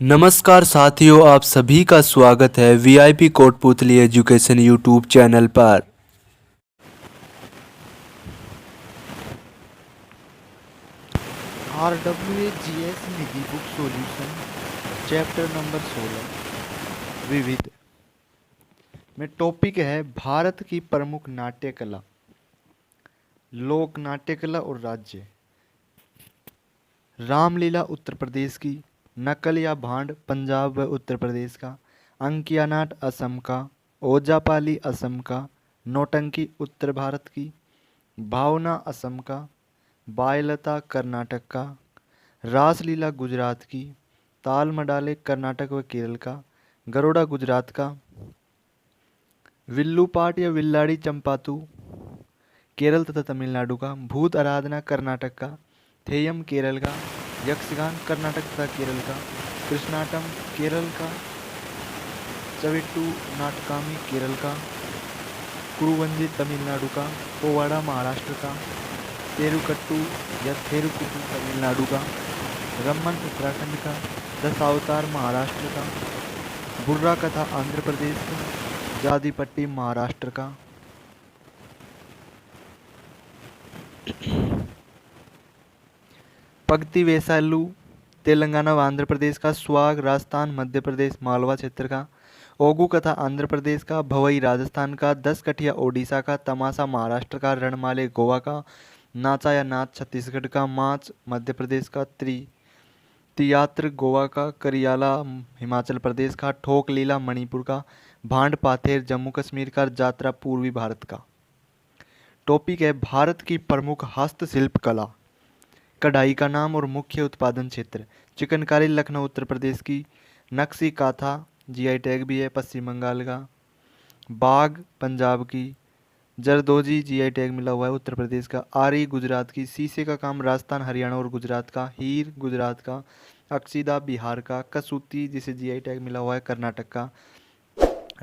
नमस्कार साथियों, आप सभी का स्वागत है VIP Kotputli education YouTube channel पर। RWAGS निधि बुक सॉल्यूशन चैप्टर नंबर 16 विविध में टॉपिक है भारत की प्रमुख नाट्य कला, लोक नाट्य कला और राज्य। रामलीला उत्तर प्रदेश की, नकल या भांड पंजाब व उत्तर प्रदेश का, अंकिया नाट असम का, ओजापाली असम का, नौटंकी उत्तर भारत की, भावना असम का, बायलता कर्नाटक का, रासलीला गुजरात की, ताल मडाले कर्नाटक व केरल का, गरोड़ा गुजरात का, विल्लू पाट या विल्लाड़ी चंपातु केरल तथा तमिलनाडु का, भूत आराधना कर्नाटक का, थेयम केरल का, यक्षगान कर्नाटक तथा केरल का, कृष्णाटम केरल का, चविट्टू नाटकामी केरल का, कुरुवंजी तमिलनाडु का, पोवाड़ा महाराष्ट्र का, तेरुकट्टू या थेरुकुट्टू तमिलनाडु का, रम्मन उत्तराखंड का, दशावतार महाराष्ट्र का, बुर्रा कथा आंध्र प्रदेश का, जादीपट्टी महाराष्ट्र का। पगती वैसालू तेलंगाना व आंध्र प्रदेश का, स्वाग राजस्थान मध्य प्रदेश मालवा क्षेत्र का, ओगू कथा आंध्र प्रदेश का, भवई राजस्थान का, दस कठिया ओडिशा का, तमाशा महाराष्ट्र का, रणमाले गोवा का, नाचा या नाच छत्तीसगढ़ का, माच मध्य प्रदेश का, तियात्र गोवा का, करियाला हिमाचल प्रदेश का, ठोक लीला मणिपुर का, भांड पाथेर जम्मू कश्मीर का, जात्रा पूर्वी भारत का। टॉपिक है भारत की प्रमुख हस्तशिल्प कला, कढ़ाई का नाम और मुख्य उत्पादन क्षेत्र। चिकनकारी लखनऊ उत्तर प्रदेश की, नक्शी काथा जीआई टैग भी है पश्चिम बंगाल का, बाग पंजाब की, जरदोजी जीआई टैग मिला हुआ है उत्तर प्रदेश का, आरी गुजरात की, शीशे का काम राजस्थान हरियाणा और गुजरात का, हीर गुजरात का, अक्सीदा बिहार का, कसूती जिसे जीआई टैग मिला हुआ है कर्नाटक का,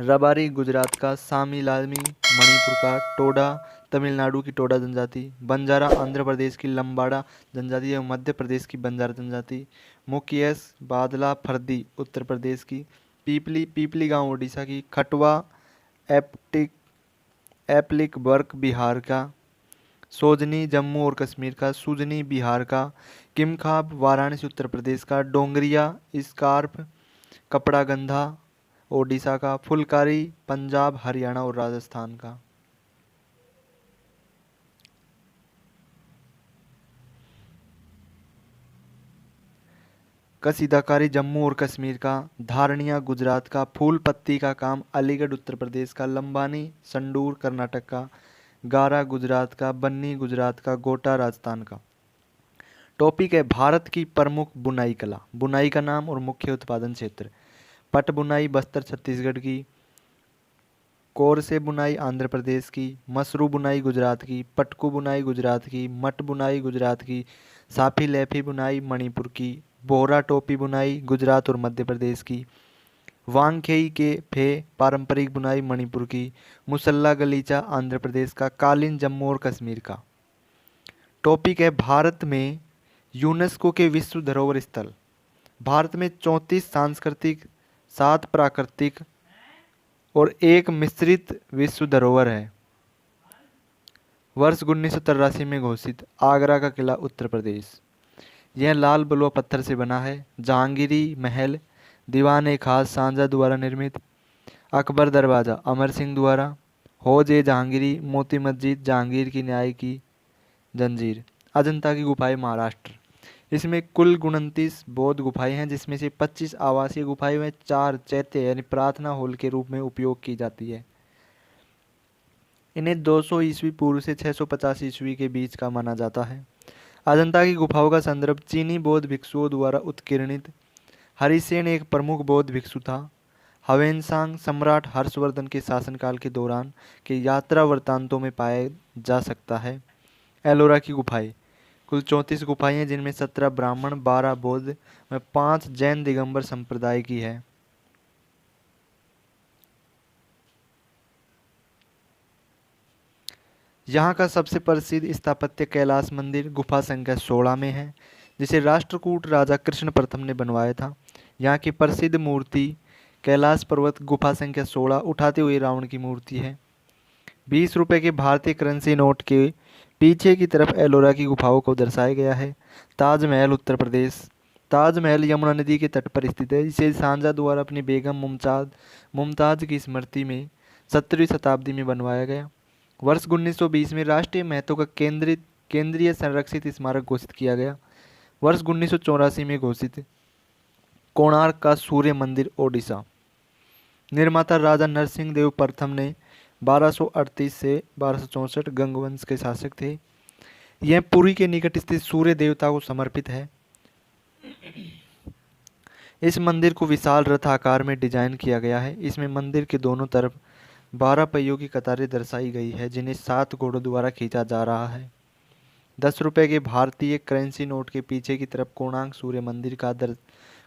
रबारी गुजरात का, सामी लालमी मणिपुर का, टोडा तमिलनाडु की टोडा जनजाति, बंजारा आंध्र प्रदेश की, लंबाड़ा जनजाति एवं मध्य प्रदेश की बंजारा जनजाति, मुकियस बादला फर्दी उत्तर प्रदेश की, पीपली पीपली गांव उड़ीसा की, खटवा एप्टिक एप्लिक वर्क बिहार का, सोजनी जम्मू और कश्मीर का, सुजनी बिहार का, किमखाब वाराणसी उत्तर प्रदेश का, डोंगरिया स्कार्फ कपड़ा गंधा ओडिशा का, फुलकारी पंजाब हरियाणा और राजस्थान का। कसीदाकारी जम्मू और कश्मीर का, धारणिया गुजरात का, फूल पत्ती का काम अलीगढ़ उत्तर प्रदेश का, लंबानी संडूर कर्नाटक का, गारा गुजरात का, बन्नी गुजरात का, गोटा राजस्थान का। टॉपिक है भारत की प्रमुख बुनाई कला, बुनाई का नाम और मुख्य उत्पादन क्षेत्र। पट बुनाई बस्तर छत्तीसगढ़ की, कोरसे बुनाई आंध्र प्रदेश की, मसरू बुनाई गुजरात की, पटकू बुनाई गुजरात की, मट बुनाई गुजरात की, साफी लैफी बुनाई मणिपुर की, बोहरा टोपी बुनाई गुजरात और मध्य प्रदेश की, वांगखेई के फे पारंपरिक बुनाई मणिपुर की, मुसल्ला गलीचा आंध्र प्रदेश का, कालीन जम्मू और कश्मीर का। टॉपिक है भारत में यूनेस्को के विश्व धरोहर स्थल। भारत में 34 सांस्कृतिक, 7 प्राकृतिक और एक मिश्रित विश्व धरोहर है। वर्ष 1983 में घोषित आगरा का किला उत्तर प्रदेश। यह लाल बलुआ पत्थर से बना है। जहांगीरी महल दीवान ए खास सांझा द्वारा निर्मित। अकबर दरवाज़ा अमर सिंह द्वारा। हौज ए जहांगीरी मोती मस्जिद जहांगीर की न्याय की जंजीर। अजंता की गुफाएं महाराष्ट्र। इसमें कुल 29 बौद्ध गुफाएं हैं, जिसमें से 25 आवासीय गुफाएं व 4 चैत्य यानी प्रार्थना हॉल के रूप में उपयोग की जाती है। इन्हें 200 ईस्वी पूर्व से 650 ईस्वी के बीच का माना जाता है। अजंता की गुफाओं का संदर्भ चीनी बौद्ध भिक्षुओं द्वारा उत्कीर्णित हरिसेन एक प्रमुख बौद्ध भिक्षु था। हवेनसांग सम्राट हर्षवर्धन के शासनकाल के दौरान के यात्रा वृत्तांतों में पाया जा सकता है। एलोरा की गुफाएं कुल 34 गुफाएं हैं, जिनमें 17 ब्राह्मण, 12 बौद्ध व 5 जैन दिगंबर संप्रदाय की है। यहाँ का सबसे प्रसिद्ध स्थापत्य कैलाश मंदिर गुफा संख्या 16 में है, जिसे राष्ट्रकूट राजा कृष्ण प्रथम ने बनवाया था। यहाँ की प्रसिद्ध मूर्ति कैलाश पर्वत गुफा संख्या 16 उठाते हुए रावण की मूर्ति है। 20 रुपए के भारतीय करेंसी नोट के पीछे की तरफ एलोरा की गुफाओं को दर्शाया गया है। ताजमहल उत्तर प्रदेश। ताजमहल यमुना नदी के तट पर स्थित है। इसे शाहजहां द्वारा अपनी बेगम मुमताज की स्मृति में 17वीं शताब्दी में बनवाया गया। वर्ष 1920 में राष्ट्रीय महत्व का केंद्रीय संरक्षित स्मारक घोषित किया गया। वर्ष 1984 में घोषित कोणार्क का सूर्य मंदिर ओडिशा। निर्माता राजा नरसिंह देव प्रथम ने 1238 से 1264 गंगवंश के शासक थे। यह पुरी के निकट स्थित सूर्य देवता को समर्पित है। इस मंदिर को विशाल रथ आकार में डिजाइन किया गया है। इसमें मंदिर के दोनों तरफ 12 पहियों की कतारें दर्शाई गई है जिन्हें 7 घोड़ों द्वारा खींचा जा रहा है। 10 रुपए के भारतीय करेंसी नोट के पीछे की तरफ कोणार्क सूर्य मंदिर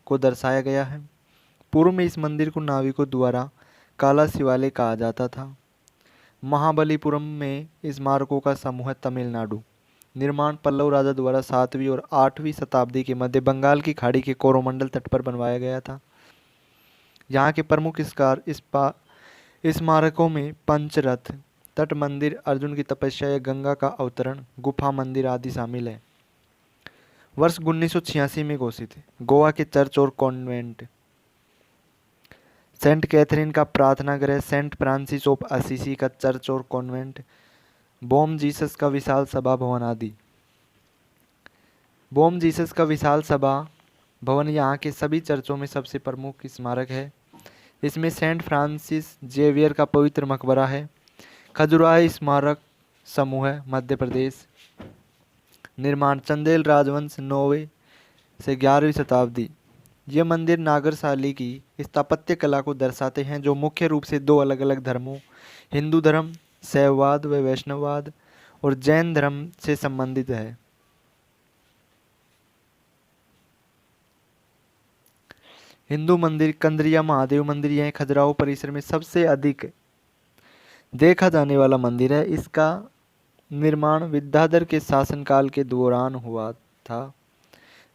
को दर्शाया गया है। पूर्व में इस मंदिर को नाविकों द्वारा काला शिवालय कहा जाता था। महाबलीपुरम में स्मारकों का समूह है तमिलनाडु। निर्माण पल्लव राजा द्वारा 7वीं और 8वीं शताब्दी के मध्य बंगाल की खाड़ी के कोरोमंडल तट पर बनवाया गया था। यहाँ के प्रमुख स्मारकों में पंचरथ, तट मंदिर, अर्जुन की तपस्या या गंगा का अवतरण, गुफा मंदिर आदि शामिल है। वर्ष 1986 में घोषित गोवा के चर्च और कॉन्वेंट। सेंट कैथरीन का प्रार्थना गृह, सेंट फ्रांसिस ऑफ असीसी का चर्च और कॉन्वेंट, बॉम जीसस का विशाल सभा भवन आदि। बॉम जीसस का विशाल सभा भवन यहाँ के सभी चर्चों में सबसे प्रमुख स्मारक है। इसमें सेंट फ्रांसिस जेवियर का पवित्र मकबरा है। खजुराहो स्मारक समूह है मध्य प्रदेश। निर्माण चंदेल राजवंश 9वीं से 11वीं शताब्दी। ये मंदिर नागरशाली की स्थापत्य कला को दर्शाते हैं जो मुख्य रूप से 2 अलग अलग धर्मों हिंदू धर्म शैववाद व वैष्णववाद और जैन धर्म से संबंधित है। हिंदू मंदिर कंदरिया महादेव मंदिर यह खजुराहो परिसर में सबसे अधिक देखा जाने वाला मंदिर है। इसका निर्माण विद्याधर के शासनकाल के दौरान हुआ था।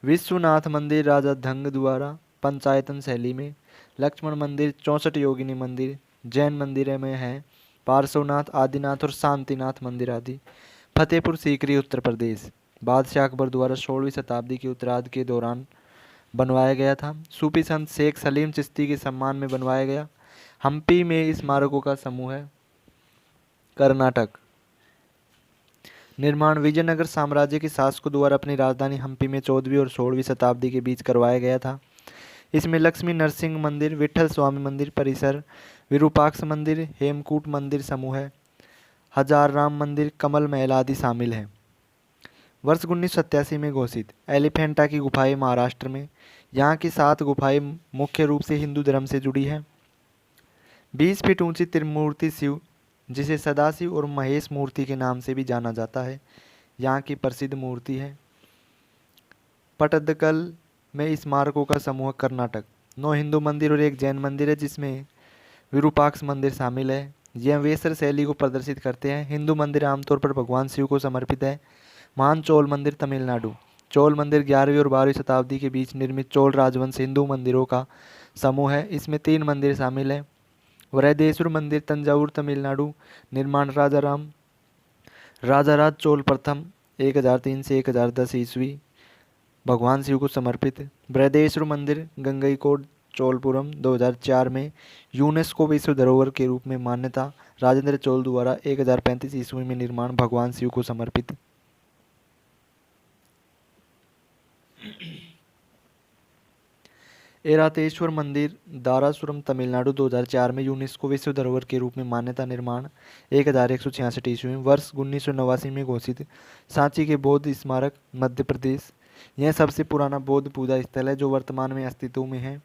विश्वनाथ मंदिर राजा धंग द्वारा पंचायतन शैली में। लक्ष्मण मंदिर 64 योगिनी मंदिर जैन मंदिर में है। पार्श्वनाथ, आदिनाथ और शांतिनाथ मंदिर आदि। फतेहपुर सीकरी उत्तर प्रदेश। बादशाह अकबर द्वारा 16वीं शताब्दी के उत्तरार्ध के दौरान बनवाया गया था। सूफी संत शेख सलीम चिश्ती के सम्मान में बनवाया गया। हम्पी में स्मारकों का समूह है। कर्नाटक। निर्माण विजयनगर साम्राज्य के शासकों द्वारा अपनी राजधानी हम्पी में 14वीं और 16वीं शताब्दी के बीच करवाया गया था। इसमें लक्ष्मी नरसिंह मंदिर, विठल स्वामी मंदिर परिसर, विरूपाक्ष मंदिर, हेमकूट मंदिर समूह है, हजार राम मंदिर, कमल महल आदि शामिल हैं। वर्ष 1987 में घोषित एलिफेंटा की गुफाएं महाराष्ट्र में। यहाँ की 7 गुफाएं मुख्य रूप से हिंदू धर्म से जुड़ी हैं। 20 फीट ऊंची त्रिमूर्ति शिव, जिसे सदाशिव और महेश मूर्ति के नाम से भी जाना जाता है, यहाँ की प्रसिद्ध मूर्ति है। पट्टदकल में स्मारकों का समूह कर्नाटक। 9 हिंदू मंदिर और 1 जैन मंदिर है जिसमें विरूपाक्ष मंदिर शामिल है। यह वेसर शैली को प्रदर्शित करते हैं। हिंदू मंदिर आमतौर पर भगवान शिव को समर्पित है। महान चोल मंदिर तमिलनाडु। चोल मंदिर 11वीं और 12वीं शताब्दी के बीच निर्मित चोल राजवंश हिंदू मंदिरों का समूह है। इसमें 3 मंदिर शामिल हैं। वृहदेश्वर मंदिर तंजावुर तमिलनाडु। निर्माण राजाराज चोल प्रथम 1003 से 1010 ईस्वी, भगवान शिव को समर्पित। बृहदेश्वर मंदिर गंगईकोट चोलपुरम 2004 में यूनेस्को विश्व धरोहर के रूप में मान्यता। राजेंद्र चोल द्वारा 1035 ईस्वी में निर्माण, भगवान शिव को समर्पित। ऐरातेश्वर मंदिर दारासुरम तमिलनाडु 2004 में यूनेस्को विश्व धरोहर के रूप में मान्यता। निर्माण 1166 ईस्वी में। वर्ष 1989 में घोषित सांची के बौद्ध स्मारक मध्य प्रदेश। यह सबसे पुराना बौद्ध पूजा स्थल है जो वर्तमान में अस्तित्व में है।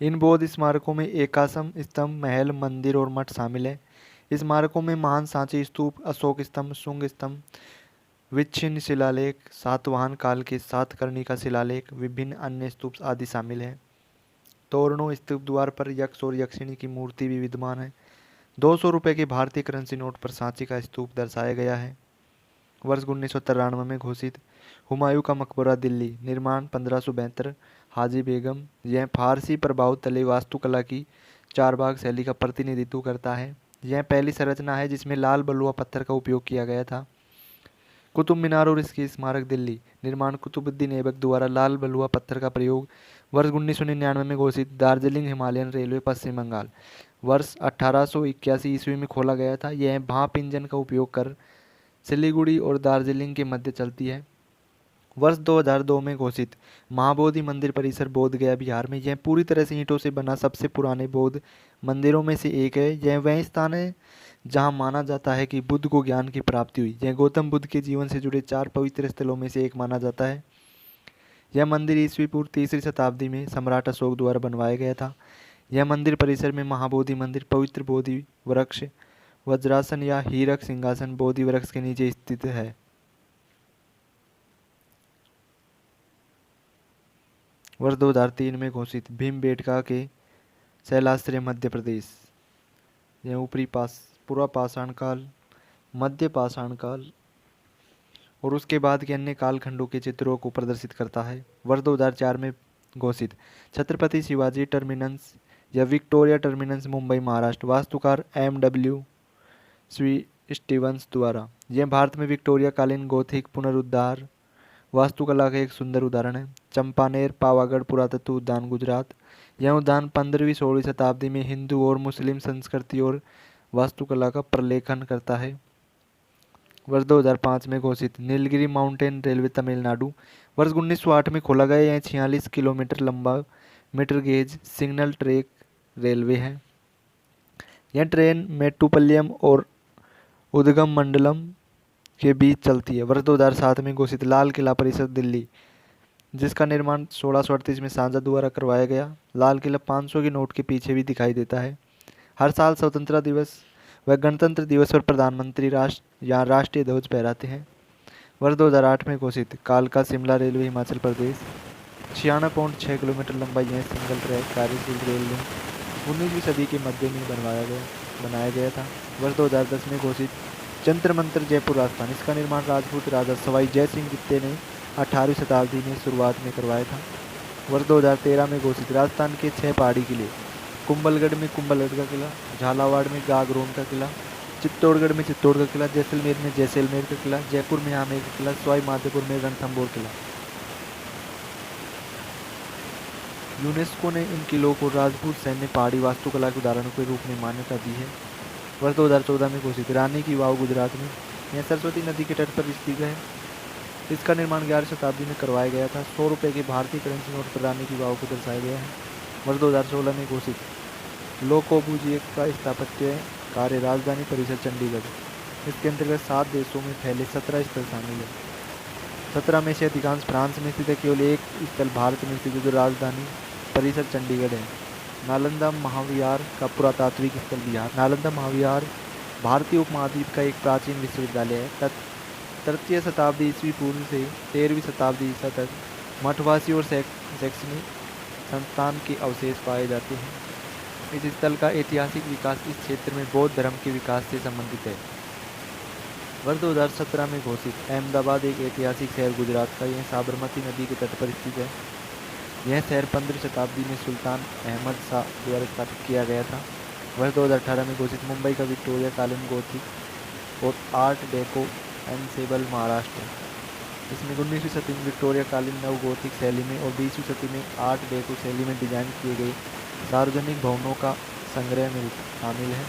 इन बौद्ध स्मारकों में एकाश्म स्तंभ, महल, मंदिर और मठ शामिल है। स्मारकों में महान सांची स्तूप, अशोक स्तंभ, शुंग स्तंभ, विच्छिन्न शिलालेख, सातवाहन काल के सातकर्णी का शिलालेख, विभिन्न अन्य स्तूप आदि शामिल हैं। तोरणों स्तूप द्वार पर यक्ष और यक्षिणी की मूर्ति भी विद्यमान है। 200 रुपये के भारतीय करेंसी नोट पर सांची का स्तूप दर्शाया गया है। वर्ष 1993 में घोषित हुमायूं का मकबरा दिल्ली। निर्माण 1572। हाजी बेगम। यह फारसी प्रभाव तले वास्तुकला की चारबाग शैली का प्रतिनिधित्व करता है। यह पहली संरचना है जिसमें लाल बलुआ पत्थर का उपयोग किया गया था। कुतुब मीनार और इसके स्मारक दिल्ली। निर्माण कुतुबुद्दीन ऐबक द्वारा लाल बलुआ पत्थर का प्रयोग वर्ष 1999 में घोषित। दार्जिलिंग हिमालयन रेलवे पश्चिम बंगाल वर्ष 1881 ईस्वी में खोला गया था। यह भाप इंजन का उपयोग कर सिलीगुड़ी और दार्जिलिंग के मध्य चलती है। वर्ष 2002 में घोषित। महाबोधि मंदिर परिसर बोध गया बिहार में। यह पूरी तरह से ईंटों से बना सबसे पुराने बौद्ध मंदिरों में से एक है। यह वह स्थान है जहां माना जाता है कि बुद्ध को ज्ञान की प्राप्ति हुई। यह गौतम बुद्ध के जीवन से जुड़े 4 पवित्र स्थलों में से एक माना जाता है। यह मंदिर ईस्वी पूर्व 3री शताब्दी में सम्राट अशोक द्वारा बनवाया गया था। यह मंदिर परिसर में महाबोधि मंदिर, पवित्र बोधि वृक्ष, वज्रासन या हीरक सिंहासन बोधि वृक्ष के नीचे स्थित है। वर्ष 2003 में घोषित। भीमबेटका के शैलाश्रय मध्य प्रदेश। यह ऊपरी पूरा पाषाण काल, मध्य पाषाण काल और उसके बाद के अन्य कालखंडों के चित्रों को प्रदर्शित करता है। वर्ष 2004 में घोषित। छत्रपति शिवाजी टर्मिनस या विक्टोरिया टर्मिनस मुंबई महाराष्ट्र। वास्तुकार MW स्टीवंस द्वारा। यह भारत में विक्टोरिया कालीन गोथिक पुनरुद्धार वास्तुकला का एक सुंदर उदाहरण है। चंपानेर पावागढ़ पुरातत्व उद्यान गुजरात। यह उद्यान 15वीं-16वीं शताब्दी में हिंदू और मुस्लिम संस्कृति और वास्तुकला का प्रलेखन करता है। वर्ष 2005 में घोषित। Nilgiri mountain railway Tamil Nadu. वर्ष 1908 में खोला गया। यह 46 किलोमीटर लंबा metre gauge signal track railway है। यह ट्रेन मेट्टुपल्लियम और उदगमंडलम के बीच चलती है। वर्ष 2007 में घोषित। लाल किला परिसर दिल्ली, जिसका निर्माण 1638 में शाहजहां द्वारा करवाया गया। लाल किला 500 के नोट के पीछे भी दिखाई देता है। हर साल स्वतंत्रता दिवस व गणतंत्र दिवस पर प्रधानमंत्री राष्ट्रीय ध्वज फहराते हैं। वर्ष 2008 में घोषित। कालका शिमला रेलवे हिमाचल प्रदेश। 96.6 किलोमीटर लंबा यह सिंगल ट्रैक कार्यशील रेल लिंक 19वीं सदी के मध्य में बनाया गया था। वर्ष 2010 में घोषित। जंतर मंतर जयपुर राजस्थान। इसका निर्माण राजपूत राजा सवाई जय सिंह द्वितीय ने 18वीं शताब्दी में शुरुआत में करवाया था। वर्ष 2013 में घोषित। राजस्थान के 6 पहाड़ी किले। कुंभलगढ़ में कुंभलगढ़ का किला, झालावाड़ में गागरोन का किला, चित्तौड़गढ़ में चित्तौड़ का किला, जैसलमेर में जैसलमेर का किला, जयपुर में आमेर का किला, सवाई माधोपुर में रणथंभौर किला। यूनेस्को ने इन किलों को राजपूत सैन्य पहाड़ी वास्तुकला के उदाहरणों के रूप में मान्यता दी है। वर्ष 2014 में घोषित। रानी की वाव गुजरात में। यह सरस्वती नदी के तट पर स्थित है। इसका निर्माण 11वीं शताब्दी में करवाया गया था। 100 रुपये के भारतीय करेंसी नोट पर रानी की वाव को दर्शाया गया है। वर्ष 2016 में घोषित। लोकोबूजिए का स्थापत्य कार्य राजधानी परिसर चंडीगढ़। इसके अंतर्गत 7 देशों में फैले 17 स्थल शामिल है। 17 में से अधिकांश फ्रांस में स्थित है। केवल एक स्थल भारत में स्थित है जो राजधानी परिसर चंडीगढ़ है। नालंदा महाविहार का पुरातात्विक स्थल बिहार। नालंदा महाविहार भारतीय उपमहाद्वीप का एक प्राचीन विश्वविद्यालय है। तृतीय शताब्दी ईस्वी पूर्व से 13वीं शताब्दी ईसा तक मठवासी और शैक्षणिक संस्थान के अवशेष पाए जाते हैं। इस स्थल का ऐतिहासिक विकास इस क्षेत्र में बौद्ध धर्म के विकास से संबंधित है। वर्ष 2017 में घोषित। अहमदाबाद एक ऐतिहासिक शहर गुजरात का। यह साबरमती नदी के तट पर स्थित है। यह शहर 15वीं शताब्दी में सुल्तान अहमद शाह द्वारा स्थापित किया गया था। वर्ष 2018 में घोषित। मुंबई का विक्टोरिया कालीन गोथिक और आर्ट डेको एनसेबल महाराष्ट्र। इसमें 19वीं सदी में विक्टोरिया कालीन नव गोथिक शैली में और 20वीं सदी में आर्ट डेको शैली में डिजाइन किए गए सार्वजनिक भवनों का संग्रह शामिल है।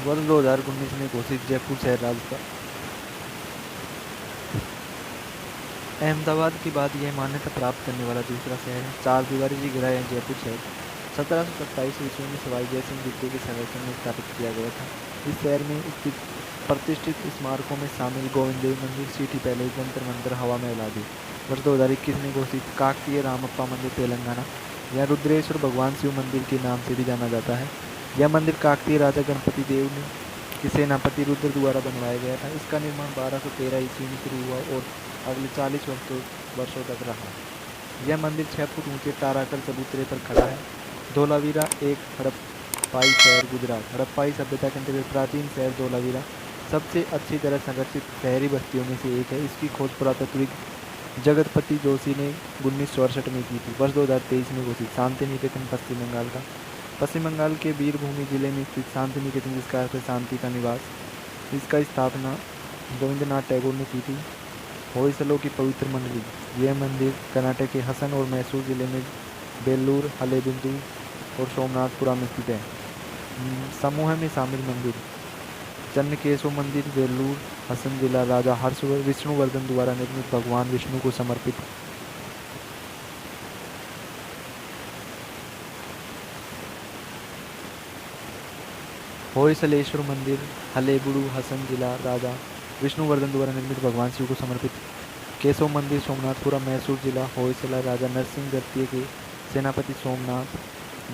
वर्ष 2019 में घोषित। जयपुर शहर राजस्थान। अहमदाबाद के बाद यह मान्यता प्राप्त करने वाला दूसरा शहर है। 4 दीवारी से घिरा यह जयपुर शहर 1727 ईस्वी में सवाई जय सिंह द्वितीय के संरक्षण में स्थापित किया गया था। इस शहर में स्थित प्रतिष्ठित स्मारकों में शामिल गोविंद देव मंदिर, सिटी पैलेस, जंतर मंतर, हवा महल आदि। वर्ष 2021 में घोषित। काकतीय रामप्पा मंदिर तेलंगाना। यह रुद्रेश्वर भगवान शिव मंदिर के नाम से भी जाना जाता है। यह मंदिर काकतीय राजा गणपति देव ने के सेनापति रुद्र द्वारा बनवाया गया था। इसका निर्माण 1213 ईस्वी में शुरू हुआ और अगले 40 वर्षों तक रहा। यह मंदिर 6 फुट ऊंचे ताराकर चबूतरे पर खड़ा है। धोलावीरा एक हड़प्पाई शहर गुजरात। हड़प्पाई सभ्यता के अंतर्गत प्राचीन शहर धोलावीरा सबसे अच्छी तरह संरक्षित शहरी बस्तियों में से एक है। इसकी खोज पुरातात्विक जगतपति जोशी ने 1968 में की थी। वर्ष 2023 में घोषित। शांति निकेतन पश्चिम बंगाल का। पश्चिम बंगाल के बीरभूमि जिले में स्थित शांति निकेतन, जिसका अर्थ है शांति का निवास, इसका स्थापना रविंद्रनाथ टैगोर ने की थी। होयसलों की पवित्र मंडली। यह मंदिर कर्नाटक के हसन और मैसूर जिले में बेल्लूर, हलेबिंदु और सोमनाथपुरा में स्थित है। समूह में शामिल मंदिर। चन्नकेशव मंदिर, वेल्लूर, हसन जिला, राजा विष्णुवर्धन द्वारा निर्मित, भगवान विष्णु को समर्पित। होयसलेश्वर मंदिर, हलेबुडु, हसन जिला, राजा विष्णुवर्धन द्वारा निर्मित, भगवान शिव को समर्पित। केशव मंदिर, सोमनाथपुरा, मैसूर जिला, होयसला, राजा नरसिंह द्वितीय के सेनापति सोमनाथ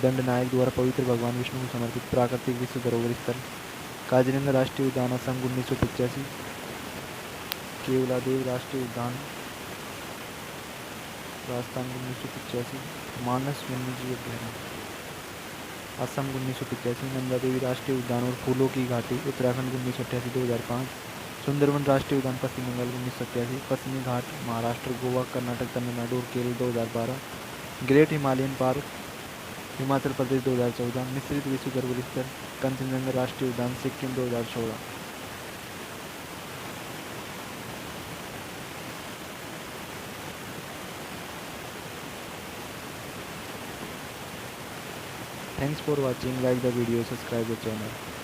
दंडनायक द्वारा पवित्र, भगवान विष्णु को समर्पित। प्राकृतिक विश्व धरोहर स्थल। काजीरंगा राष्ट्रीय उद्यान, असम 1985। केवलादेव राष्ट्रीय उद्यान, राजस्थान 1985। मानस वन्यजीव अभ्यारण्य, असम 1985। नंदा देवी राष्ट्रीय उद्यान और फूलों की घाटी, उत्तराखंड 1988-2005। सुंदरवन राष्ट्रीय उद्यान, पश्चिम बंगाल 1987। पश्चिमी घाट, महाराष्ट्र, गोवा, कर्नाटक, तमिलनाडु और Kerala 2012। Great Himalayan park, Himachal Pradesh 2014। मिश्रित विश्व धरोहर स्थल, कंचनजंगा राष्ट्रीय उद्यान, Sikkim 2016। Thanks for watching. Like the video, subscribe the channel.